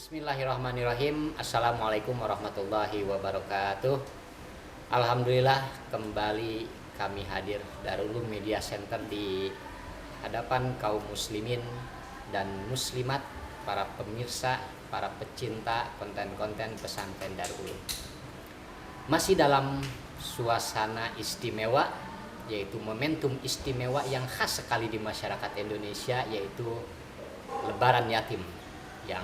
Bismillahirrahmanirrahim. Assalamualaikum warahmatullahi wabarakatuh. Alhamdulillah kembali kami hadir Darul Ulum Media Center di hadapan kaum muslimin dan muslimat, para pemirsa, para pecinta konten-konten pesantren Darul Ulum. Masih dalam suasana istimewa, yaitu momentum istimewa yang khas sekali di masyarakat Indonesia, yaitu Lebaran Yatim yang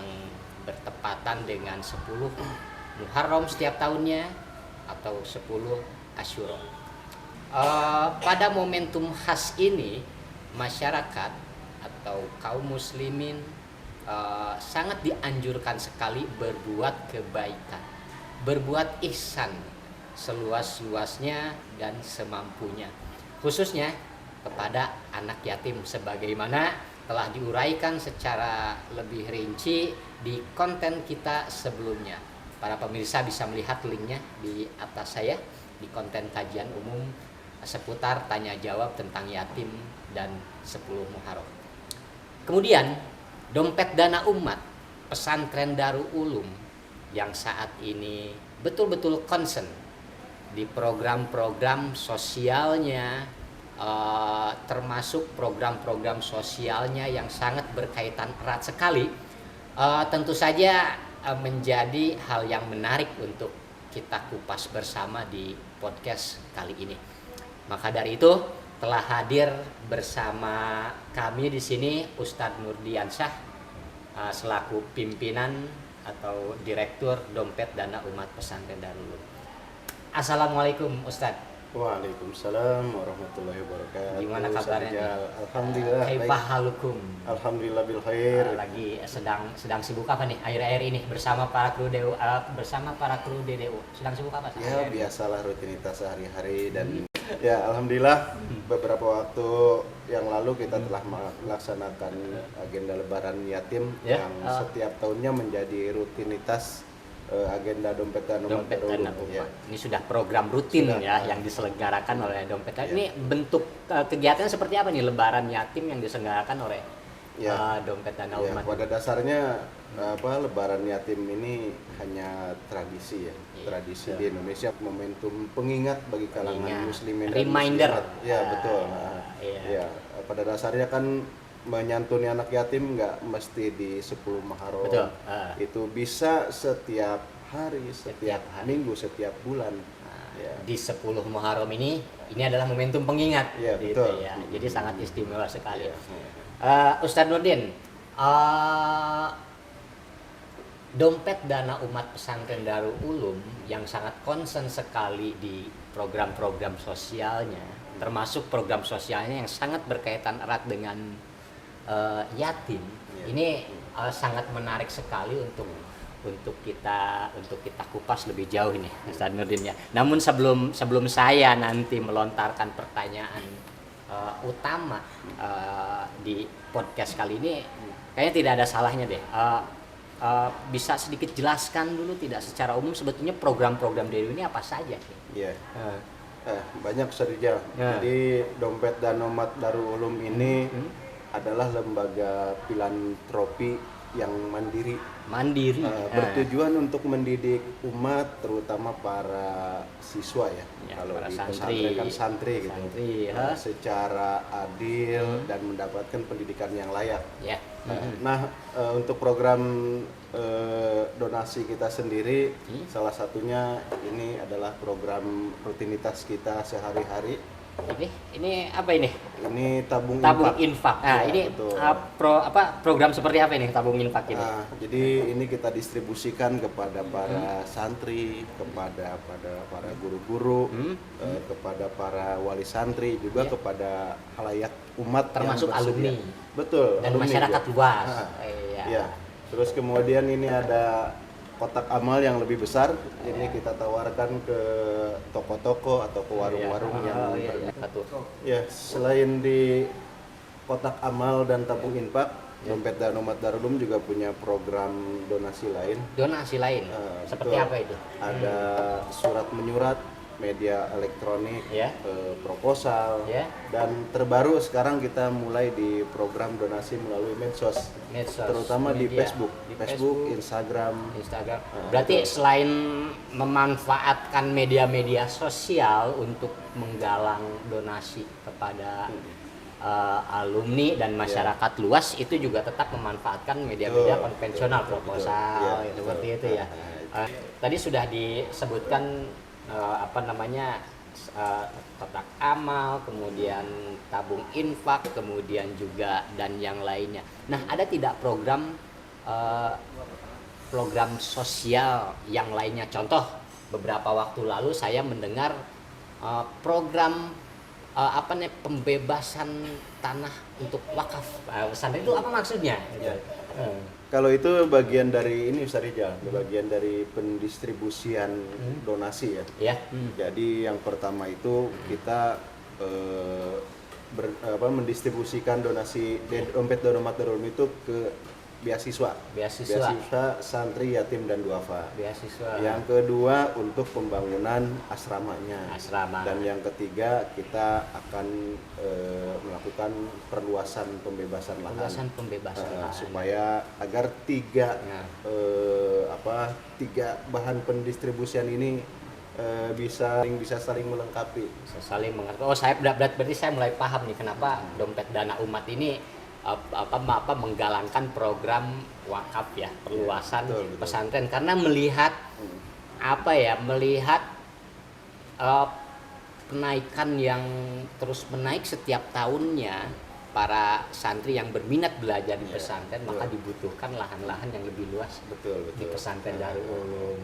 bertepatan dengan 10 Muharram setiap tahunnya atau 10 Asyura. Pada momentum khas ini, masyarakat atau kaum muslimin sangat dianjurkan sekali berbuat kebaikan, berbuat ihsan seluas-luasnya dan semampunya, khususnya kepada anak yatim, sebagaimana telah diuraikan secara lebih rinci di konten kita sebelumnya. Para pemirsa bisa melihat linknya di atas saya, di konten kajian umum seputar tanya jawab tentang yatim dan 10 Muharram. Kemudian dompet dana umat pesantren Darul Ulum yang saat ini betul-betul concern di program-program sosialnya, termasuk program-program sosialnya yang sangat berkaitan erat sekali, tentu saja menjadi hal yang menarik untuk kita kupas bersama di podcast kali ini. Maka dari itu telah hadir bersama kami di sini Ustadz Nurdiansyah selaku pimpinan atau direktur dompet dana umat pesantren Darul Ulum. Assalamualaikum Ustadz. Waalaikumsalam warahmatullahi wabarakatuh. Gimana kabarnya? Alhamdulillah. Kaifah halukum? Alhamdulillah bil khair. Lagi sedang sibuk apa nih akhir-akhir ini bersama para kru DDU, sedang sibuk apa? Ya biasalah rutinitas sehari-hari dan ya alhamdulillah beberapa waktu yang lalu kita telah melaksanakan agenda Lebaran Yatim yang setiap tahunnya menjadi rutinitas agenda dompet dana umat. Ya. Ini sudah program rutin yang diselenggarakan oleh dompet. Ini bentuk kegiatannya seperti apa nih Lebaran Yatim yang diselenggarakan oleh dompet dana umat? Pada dasarnya Lebaran Yatim ini hanya tradisi tradisi di Indonesia, momentum pengingat bagi kalangan muslimin dan reminder. Betul. Pada dasarnya kan menyantuni anak yatim nggak mesti di 10 Muharram. Betul. Itu bisa setiap hari, setiap minggu, setiap bulan. Di 10 Muharram ini adalah momentum pengingat. Gitu, betul. ya. Jadi sangat istimewa sekali. Ustadz Nurdin, dompet dana umat pesantren Darul Ulum yang sangat concern sekali di program-program sosialnya, termasuk program sosialnya yang sangat berkaitan erat dengan yatim. Ini sangat menarik sekali untuk kita kupas lebih jauh ini, Ustadz Nurdin ya. Namun sebelum saya nanti melontarkan pertanyaan utama di podcast kali ini, kayaknya tidak ada salahnya deh. Bisa sedikit jelaskan dulu tidak secara umum sebetulnya program-program DDU ini apa saja sih? Iya. Banyak saja. Jadi dompet dana umat Darul Ulum ini adalah lembaga filantropi yang mandiri, bertujuan untuk mendidik umat, terutama para siswa kalau di pesantren kan santri gitu, secara adil dan mendapatkan pendidikan yang layak. Untuk program donasi kita sendiri, salah satunya ini adalah program rutinitas kita sehari-hari. Ini apa ini? Ini tabung infak. Ini program seperti apa ini tabung infak ini? Jadi ini kita distribusikan kepada para santri, kepada para guru-guru, kepada para wali santri, juga kepada halayak umat termasuk alumni. Betul. Dan alumni masyarakat luas. Terus kemudian ini ada kotak amal yang lebih besar. Ini kita tawarkan ke toko-toko atau ke warung-warung yang selain di kotak amal dan tabung infak, dompet dana umat Darul Ulum juga punya program donasi lain. Seperti apa itu? Ada surat menyurat, media elektronik, Ya. proposal, Ya. dan terbaru sekarang kita mulai di program donasi melalui medsos, terutama di media. Facebook, Di Instagram. Berarti selain memanfaatkan media-media sosial untuk menggalang donasi kepada alumni dan masyarakat luas, itu juga tetap memanfaatkan media-media konvensional, proposal, seperti itu ya. Tadi sudah disebutkan kotak amal, kemudian tabung infak, kemudian juga dan yang lainnya. Nah, ada tidak program sosial yang lainnya? Contoh, beberapa waktu lalu saya mendengar program pembebasan tanah untuk wakaf pesantren. Itu apa maksudnya? Ya. Kalau itu bagian dari ini Ustaz Rijal, bagian dari pendistribusian donasi ya. Ya. Jadi yang pertama itu kita mendistribusikan donasi dompet Danomat Darul Ulum itu ke beasiswa santri yatim dan duafa. Yang kedua untuk pembangunan asramanya. Dan yang ketiga kita akan melakukan perluasan pembebasan lahan. Supaya agar tiga bahan pendistribusian ini bisa saling melengkapi. Berarti saya mulai paham nih kenapa dompet dana umat ini menggalangkan program wakaf ya, perluasan pesantren, karena melihat kenaikan yang terus menaik setiap tahunnya para santri yang berminat belajar di pesantren, maka dibutuhkan lahan-lahan yang lebih luas di pesantren Darul Ulum.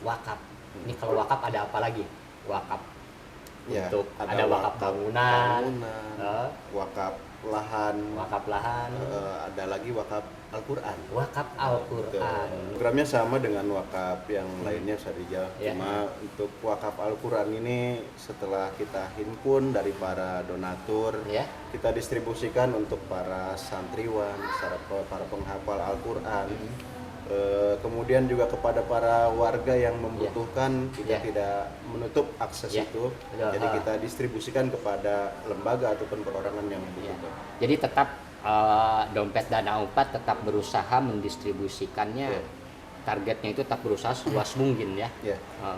Wakaf. Ini kalau wakaf ada apa lagi? Wakaf untuk ada wakaf bangunan, wakaf lahan, ada lagi wakaf Al-Quran. Programnya sama dengan wakaf yang lainnya Ustaz Rijal. Cuma untuk wakaf Al-Quran ini setelah kita himpun dari para donatur, kita distribusikan untuk para santriwan, para penghafal Al-Quran. Kemudian juga kepada para warga yang membutuhkan, kita tidak menutup akses itu. Jadi kita distribusikan kepada lembaga ataupun perorangan yang membutuhkan. Jadi tetap dompet dana umat tetap berusaha mendistribusikannya, targetnya itu tetap berusaha seluas mungkin ya.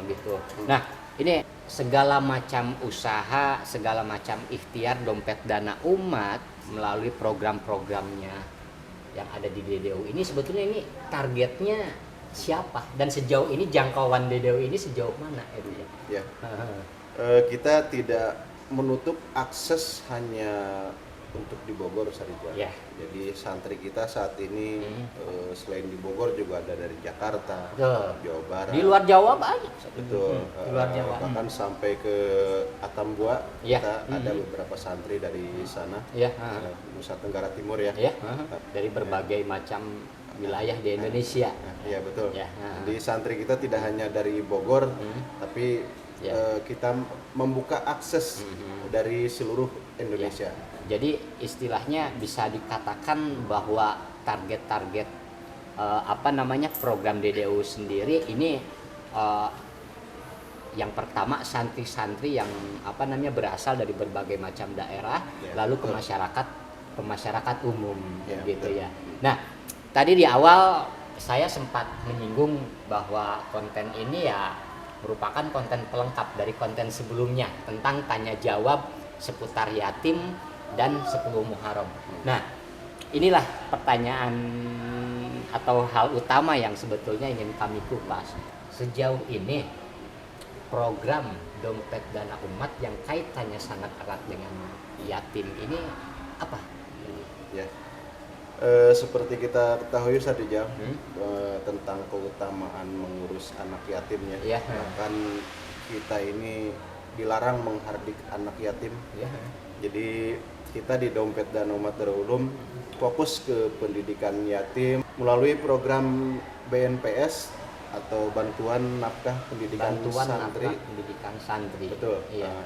Gitu. Nah, ini segala macam usaha, segala macam ikhtiar dompet dana umat melalui program-programnya yang ada di DDU ini, sebetulnya ini targetnya siapa dan sejauh ini jangkauan DDU ini sejauh mana itu ya? Kita tidak menutup akses hanya untuk di Bogor Ustaz Rijal. Jadi santri kita saat ini selain di Bogor juga ada dari Jakarta, Jawa Barat. Di luar Jawa banyak. Betul. Di luar Jawa. Bahkan sampai ke Atambua kita ada beberapa santri dari sana. Nusa Tenggara Timur ya. Dari berbagai macam wilayah di Indonesia. Iya betul. Jadi santri kita tidak hanya dari Bogor, tapi kita membuka akses dari seluruh Indonesia. Jadi istilahnya bisa dikatakan bahwa target-target program DDU sendiri ini yang pertama santri-santri yang berasal dari berbagai macam daerah, lalu ke masyarakat umum gitu ya. Nah, tadi di awal saya sempat menyinggung bahwa konten ini ya merupakan konten pelengkap dari konten sebelumnya tentang tanya jawab seputar yatim dan 10 Muharram. Nah, inilah pertanyaan atau hal utama yang sebetulnya ingin kami kupas. Sejauh ini program dompet dana umat yang kaitannya sangat erat dengan yatim ini apa? Seperti kita ketahui Ustaz Rijal, tentang keutamaan mengurus anak yatimnya. Bahkan kita ini dilarang menghardik anak yatim. Jadi kita di dompet dana umat Darul Ulum fokus ke pendidikan yatim melalui program BNPS atau bantuan nafkah pendidikan santri. Betul.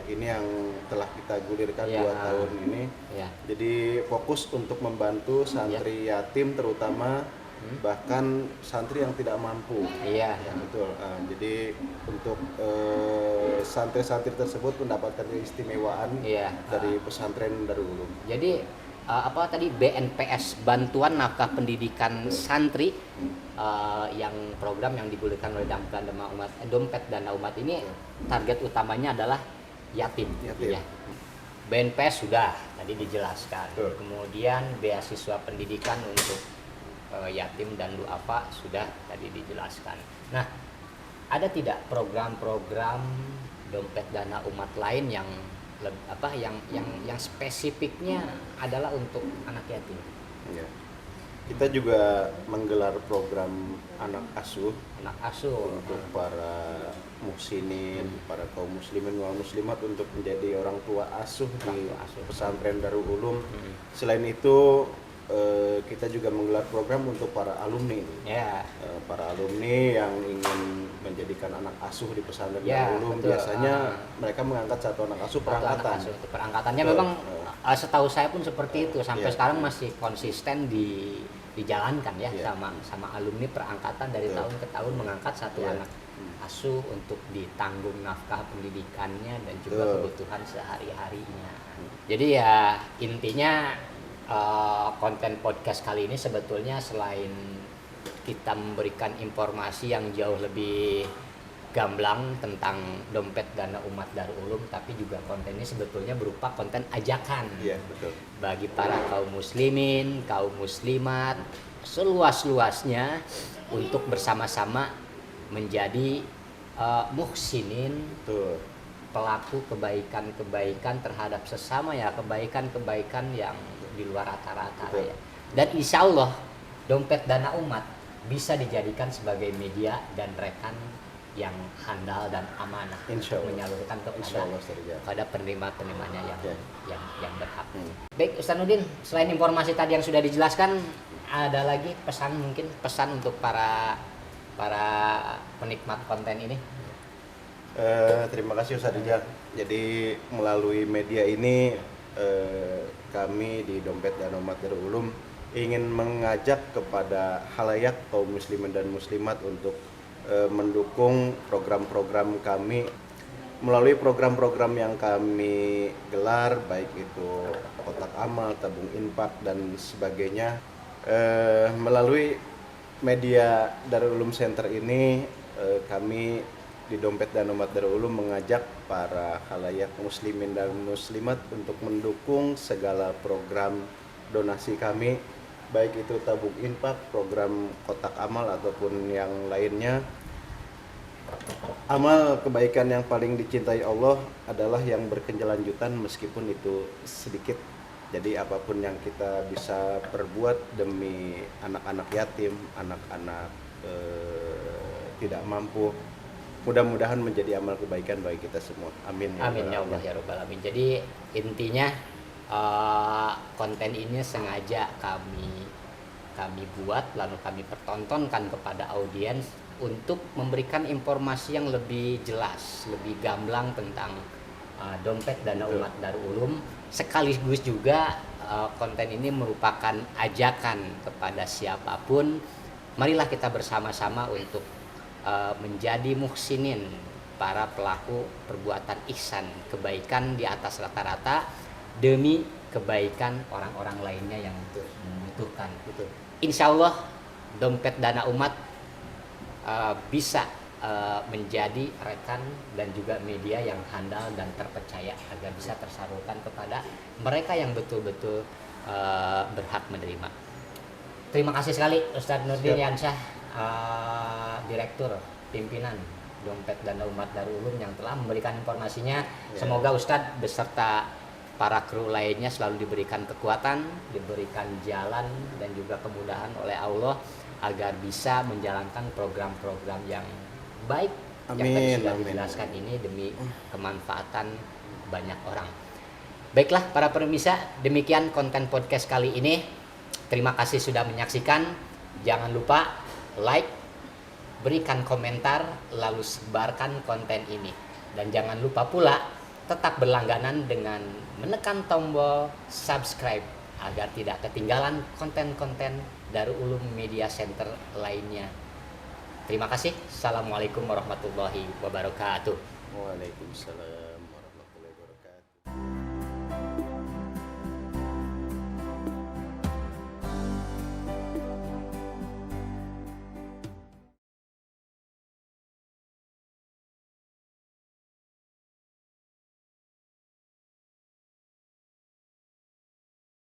Ini yang telah kita gulirkan 2 tahun ini. Jadi fokus untuk membantu santri yatim terutama bahkan santri yang tidak mampu. Iya. Ya, betul. Jadi untuk santri-santri tersebut mendapatkan keistimewaan dari pesantren Darul Ulum. Jadi apa tadi BNPS, Bantuan Nafkah Pendidikan Santri, yang program yang digulirkan oleh Dompet Dana Umat ini target utamanya adalah yatim. Ya. BNPS sudah tadi dijelaskan. Kemudian beasiswa pendidikan untuk yatim dan duafa sudah tadi dijelaskan. Nah, ada tidak program-program Dompet Dana Umat lain yang spesifiknya adalah untuk anak yatim? Ya. Kita juga menggelar program anak asuh untuk para muhsinin, para kaum muslimin wal muslimat untuk menjadi orang tua asuh di pesantren Darul Ulum. Selain itu kita juga menggelar program untuk para alumni. Para alumni yang ingin menjadikan anak asuh di pesantren Darul Ulum, biasanya mereka mengangkat satu anak asuh perangkatan. Perangkatannya memang setahu saya pun seperti itu sampai sekarang masih konsisten dijalankan ya, sama alumni perangkatan dari tahun ke tahun mengangkat satu anak asuh untuk ditanggung nafkah pendidikannya dan juga kebutuhan sehari-harinya. Jadi ya intinya konten podcast kali ini sebetulnya selain kita memberikan informasi yang jauh lebih gamblang tentang Dompet Dana Umat Darul Ulum, tapi juga konten ini sebetulnya berupa konten ajakan bagi para kaum muslimin, kaum muslimat seluas-luasnya untuk bersama-sama menjadi muhsinin, pelaku kebaikan-kebaikan terhadap sesama ya, kebaikan-kebaikan yang di luar rata-rata ya. Dan insya Allah Dompet Dana Umat bisa dijadikan sebagai media dan rekan yang handal dan amanah untuk menyalurkan kepada penerima-penerimanya yang berhak. Baik Ustaz Nurdin, selain informasi tadi yang sudah dijelaskan, ada lagi pesan untuk para penikmat konten ini? Terima kasih Ustaz Rijal. Jadi melalui media ini kami di Dompet Dana Umat Darul Ulum ingin mengajak kepada halayak kaum muslimin dan muslimat untuk mendukung program-program kami melalui program-program yang kami gelar, baik itu kotak amal, tabung infak dan sebagainya. Melalui media Darul Ulum Center ini kami di Dompet Dana Umat Darul Ulum mengajak para halayak muslimin dan muslimat untuk mendukung segala program donasi kami, baik itu tabung infak, program kotak amal ataupun yang lainnya. Amal kebaikan yang paling dicintai Allah adalah yang berkelanjutan meskipun itu sedikit. Jadi apapun yang kita bisa perbuat demi anak-anak yatim, anak-anak tidak mampu, mudah-mudahan menjadi amal kebaikan bagi kita semua. Amin ya Allah ya Rabbal Alamin. Jadi intinya konten ini sengaja kami buat lalu kami pertontonkan kepada audiens untuk memberikan informasi yang lebih jelas, lebih gamblang tentang Dompet Dana Umat Darul Ulum. Sekaligus juga konten ini merupakan ajakan kepada siapapun, marilah kita bersama-sama untuk menjadi muhsinin, para pelaku perbuatan ihsan, kebaikan di atas rata-rata demi kebaikan orang-orang lainnya yang membutuhkan. Insya Allah Dompet Dana Umat bisa menjadi rekan dan juga media yang handal dan terpercaya agar bisa tersalurkan kepada mereka yang betul-betul berhak menerima. Terima kasih sekali Ustadz Nurdin Yansyah, Direktur Pimpinan Dompet Dana Umat Darul Ulum yang telah memberikan informasinya. Semoga Ustadz beserta para kru lainnya selalu diberikan kekuatan, diberikan jalan dan juga kemudahan oleh Allah agar bisa menjalankan program-program yang baik yang tadi sudah dijelaskan ini demi kemanfaatan banyak orang. Baiklah para pemirsa, demikian konten podcast kali ini. Terima kasih sudah menyaksikan. Jangan lupa like, berikan komentar, lalu sebarkan konten ini. Dan jangan lupa pula tetap berlangganan dengan menekan tombol subscribe agar tidak ketinggalan konten-konten Darul Ulum Media Center lainnya. Terima kasih. Assalamualaikum warahmatullahi wabarakatuh. Waalaikumsalam.